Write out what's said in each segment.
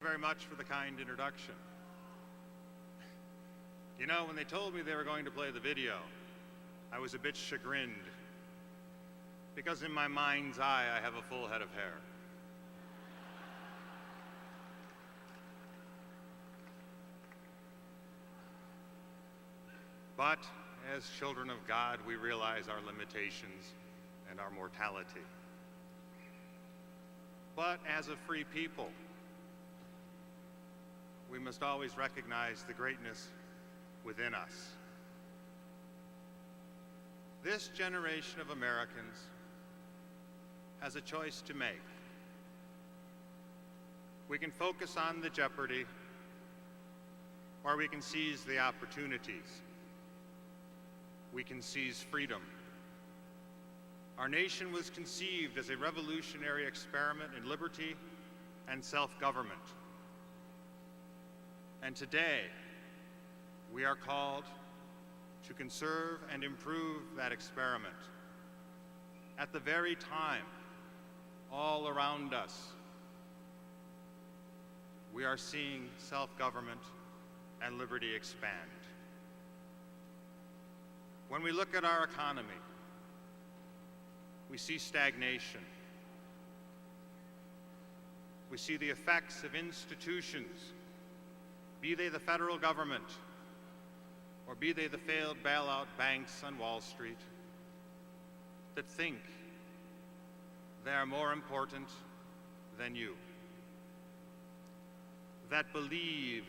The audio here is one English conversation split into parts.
very much for the kind introduction. You know, when they told me they were going to play the video, I was a bit chagrined, because in my mind's eye, I have a full head of hair. But as children of God, we realize our limitations and our mortality. But as a free people, we must always recognize the greatness within us. This generation of Americans has a choice to make. We can focus on the jeopardy, or we can seize the opportunities. We can seize freedom. Our nation was conceived as a revolutionary experiment in liberty and self-government. And today, we are called to conserve and improve that experiment. At the very time, all around us, we are seeing self-government and liberty expand. When we look at our economy, we see stagnation. We see the effects of institutions, be they the federal government, or be they the failed bailout banks on Wall Street, that think they are more important than you, that believe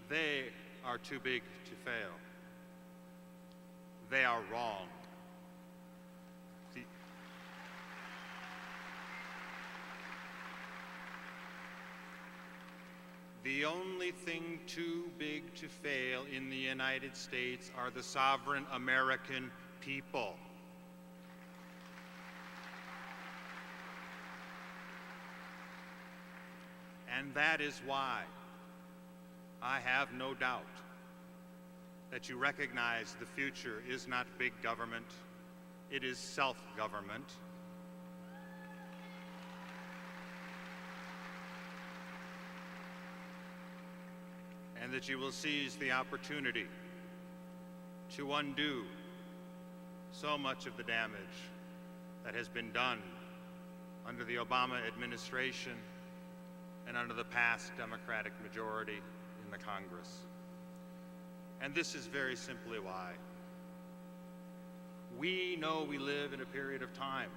they are too big to fail. They are wrong. The only thing too big to fail in the United States are the sovereign American people. And that is why I have no doubt that you recognize the future is not big government, it is self-government. And that you will seize the opportunity to undo so much of the damage that has been done under the Obama administration and under the past Democratic majority in the Congress. And this is very simply why. We know we live in a period of time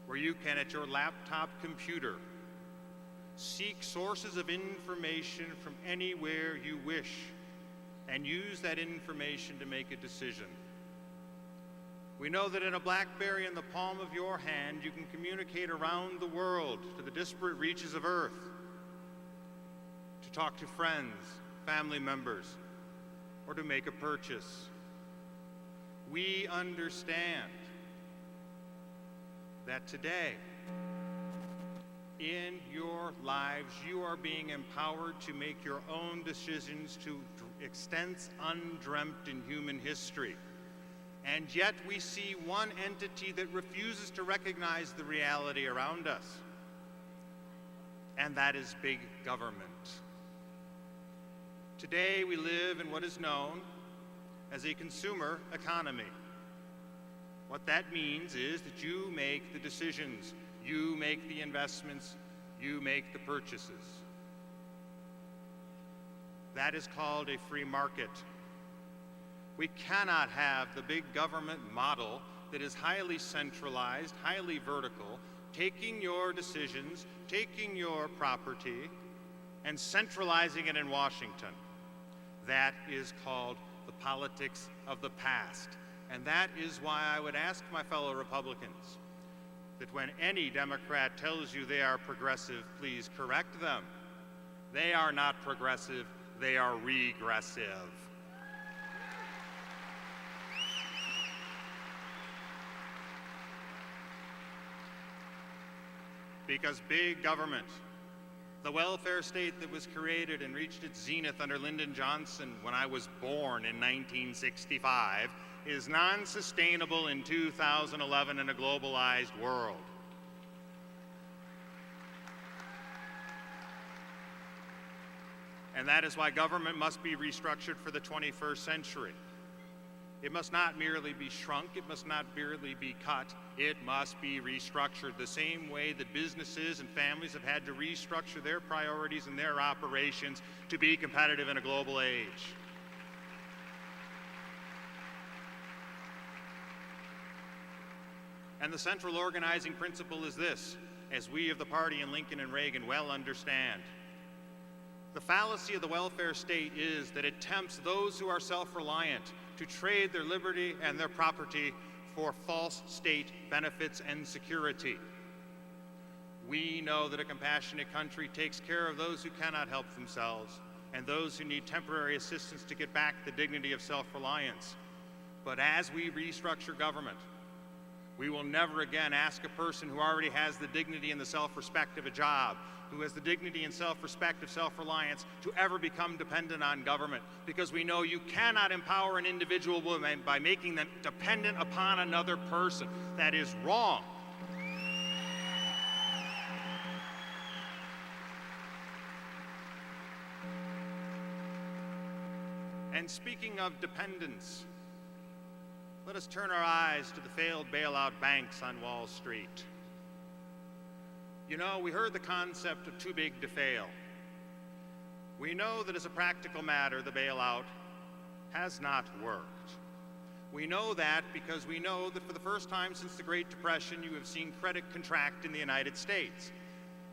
where you can, at your laptop computer, seek sources of information from anywhere you wish and use that information to make a decision. We know that in a BlackBerry in the palm of your hand, you can communicate around the world to the disparate reaches of Earth, to talk to friends, family members, or to make a purchase. We understand that today, in your lives, you are being empowered to make your own decisions to extents undreamt in human history. And yet we see one entity that refuses to recognize the reality around us, and that is big government. Today we live in what is known as a consumer economy. What that means is that you make the decisions, you make the investments, you make the purchases. That is called a free market. We cannot have the big government model that is highly centralized, highly vertical, taking your decisions, taking your property, and centralizing it in Washington. That is called the politics of the past. And that is why I would ask my fellow Republicans that when any Democrat tells you they are progressive, please correct them. They are not progressive, they are regressive. Because big government, the welfare state that was created and reached its zenith under Lyndon Johnson when I was born in 1965, is non-sustainable in 2011 in a globalized world. And that is why government must be restructured for the 21st century. It must not merely be shrunk, it must not merely be cut, it must be restructured the same way that businesses and families have had to restructure their priorities and their operations to be competitive in a global age. And the central organizing principle is this, as we of the party in Lincoln and Reagan well understand. The fallacy of the welfare state is that it tempts those who are self-reliant to trade their liberty and their property for false state benefits and security. We know that a compassionate country takes care of those who cannot help themselves and those who need temporary assistance to get back the dignity of self-reliance. But as we restructure government, we will never again ask a person who already has the dignity and the self-respect of a job, who has the dignity and self-respect of self-reliance, to ever become dependent on government, because we know you cannot empower an individual woman by making them dependent upon another person. That is wrong. And speaking of dependence, let us turn our eyes to the failed bailout banks on Wall Street. You know, we heard the concept of too big to fail. We know that as a practical matter, the bailout has not worked. We know that because we know that for the first time since the Great Depression, you have seen credit contract in the United States.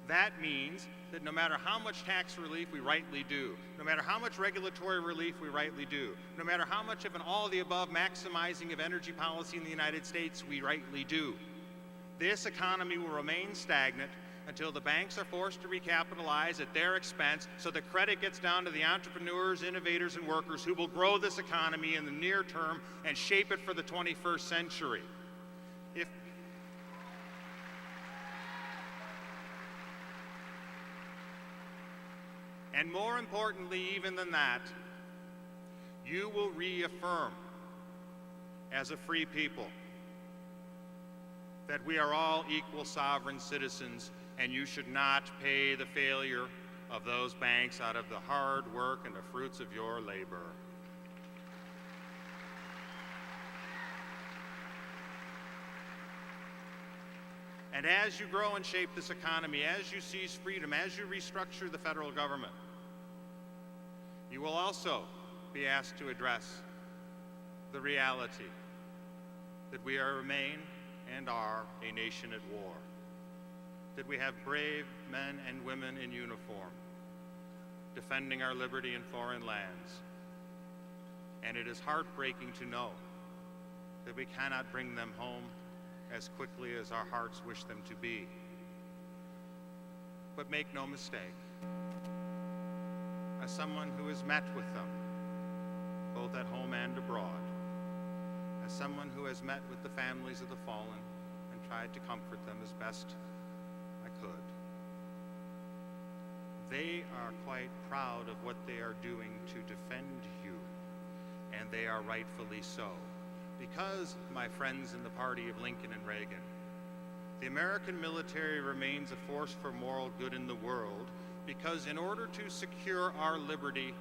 That means that no matter how much tax relief we rightly do, no matter how much regulatory relief we rightly do, no matter how much of an all-of-the-above maximizing of energy policy in the United States we rightly do, this economy will remain stagnant until the banks are forced to recapitalize at their expense so that credit gets down to the entrepreneurs, innovators, and workers who will grow this economy in the near term and shape it for the 21st century. And more importantly even than that, you will reaffirm as a free people that we are all equal sovereign citizens, and you should not pay the failure of those banks out of the hard work and the fruits of your labor. And as you grow and shape this economy, as you seize freedom, as you restructure the federal government, you will also be asked to address the reality that we remain and are a nation at war, that we have brave men and women in uniform defending our liberty in foreign lands. And it is heartbreaking to know that we cannot bring them home as quickly as our hearts wish them to be. But make no mistake, as someone who has met with them, both at home and abroad, as someone who has met with the families of the fallen and tried to comfort them as best I could, they are quite proud of what they are doing to defend you, and they are rightfully so. Because, my friends in the party of Lincoln and Reagan, the American military remains a force for moral good in the world, because in order to secure our liberty,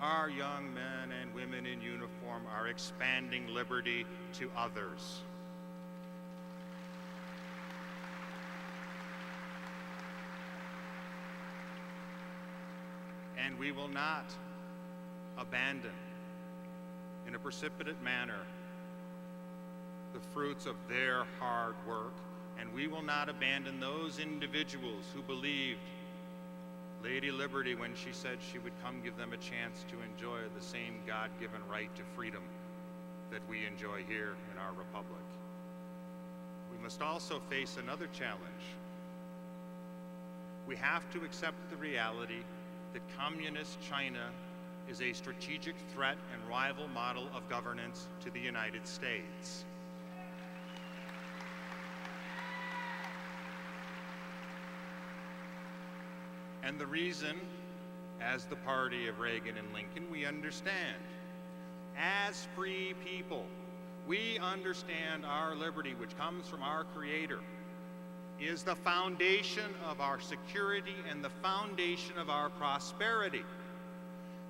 our young men and women in uniform are expanding liberty to others. And we will not abandon in a precipitate manner the fruits of their hard work, and we will not abandon those individuals who believed Lady Liberty when she said she would come give them a chance to enjoy the same God-given right to freedom that we enjoy here in our republic. We must also face another challenge. We have to accept the reality that communist China is a strategic threat and rival model of governance to the United States. And the reason, as the party of Reagan and Lincoln, we understand. As free people, we understand our liberty, which comes from our Creator, is the foundation of our security and the foundation of our prosperity.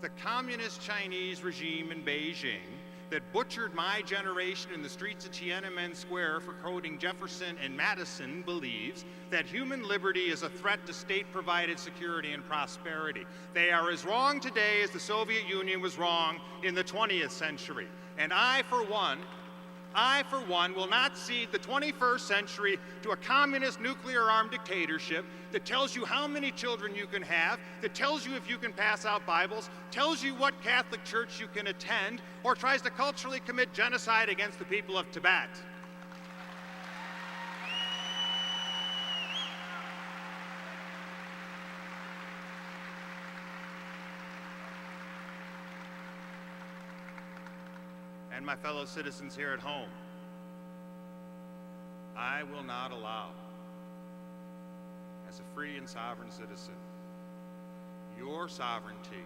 The communist Chinese regime in Beijing that butchered my generation in the streets of Tiananmen Square for quoting Jefferson and Madison believes that human liberty is a threat to state-provided security and prosperity. They are as wrong today as the Soviet Union was wrong in the 20th century. And I, for one, will not cede the 21st century to a communist nuclear-armed dictatorship that tells you how many children you can have, that tells you if you can pass out Bibles, tells you what Catholic church you can attend, or tries to culturally commit genocide against the people of Tibet. And my fellow citizens here at home, I will not allow, as a free and sovereign citizen, your sovereignty,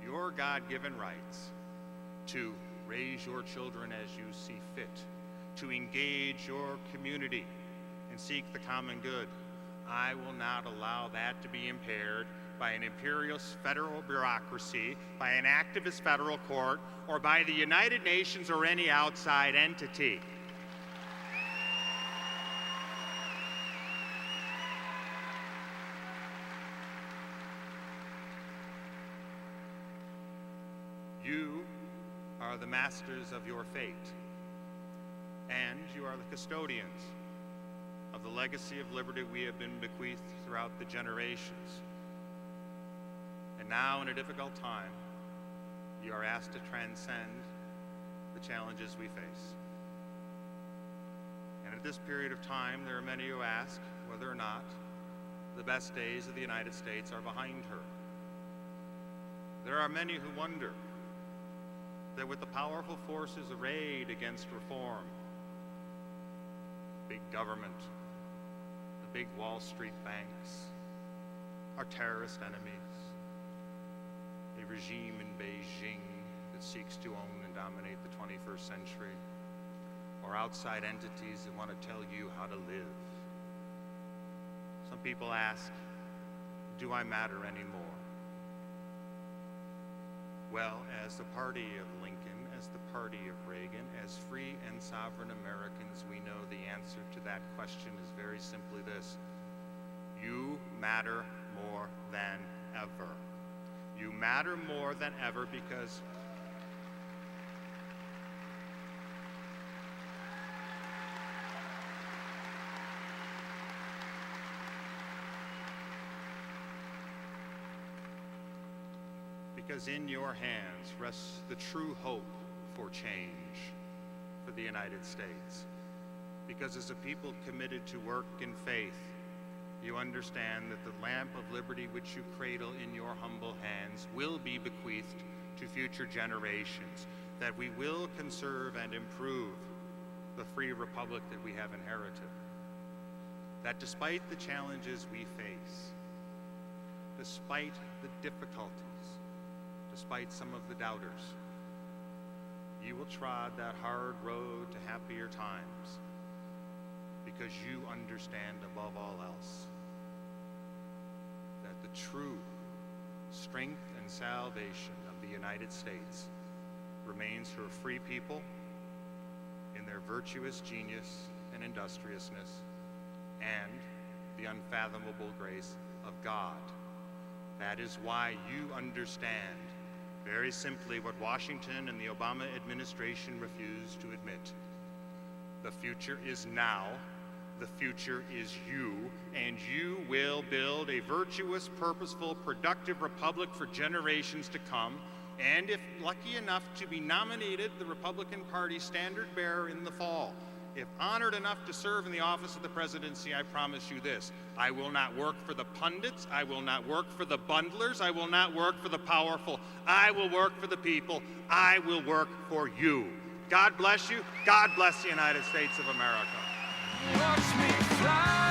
your God-given rights to raise your children as you see fit, to engage your community and seek the common good. I will not allow that to be impaired by an imperialist federal bureaucracy, by an activist federal court, or by the United Nations or any outside entity. You are the masters of your fate, and you are the custodians of the legacy of liberty we have been bequeathed throughout the generations. And now, in a difficult time, you are asked to transcend the challenges we face. And at this period of time, there are many who ask whether or not the best days of the United States are behind her. There are many who wonder that with the powerful forces arrayed against reform, big government, the big Wall Street banks, our terrorist enemies, a regime in Beijing that seeks to own and dominate the 21st century, or outside entities that want to tell you how to live. Some people ask, do I matter anymore? Well, as the party of Lincoln, as the party of Reagan, as free and sovereign Americans, we know the answer to that question is very simply this: you matter more than ever. You matter more than ever because in your hands rests the true hope for change for the United States. Because as a people committed to work in faith, you understand that the lamp of liberty which you cradle in your humble hands will be bequeathed to future generations, that we will conserve and improve the free republic that we have inherited. That despite the challenges we face, despite the difficulties, despite some of the doubters, you will trod that hard road to happier times because you understand above all else that the true strength and salvation of the United States remains her free people in their virtuous genius and industriousness and the unfathomable grace of God. That is why you understand very simply what Washington and the Obama administration refuse to admit. The future is now, the future is you, and you will build a virtuous, purposeful, productive republic for generations to come, and if lucky enough to be nominated the Republican Party standard bearer in the fall, if honored enough to serve in the office of the presidency, I promise you this: I will not work for the pundits, I will not work for the bundlers, I will not work for the powerful, I will work for the people, I will work for you. God bless you, God bless the United States of America. Watch me fly.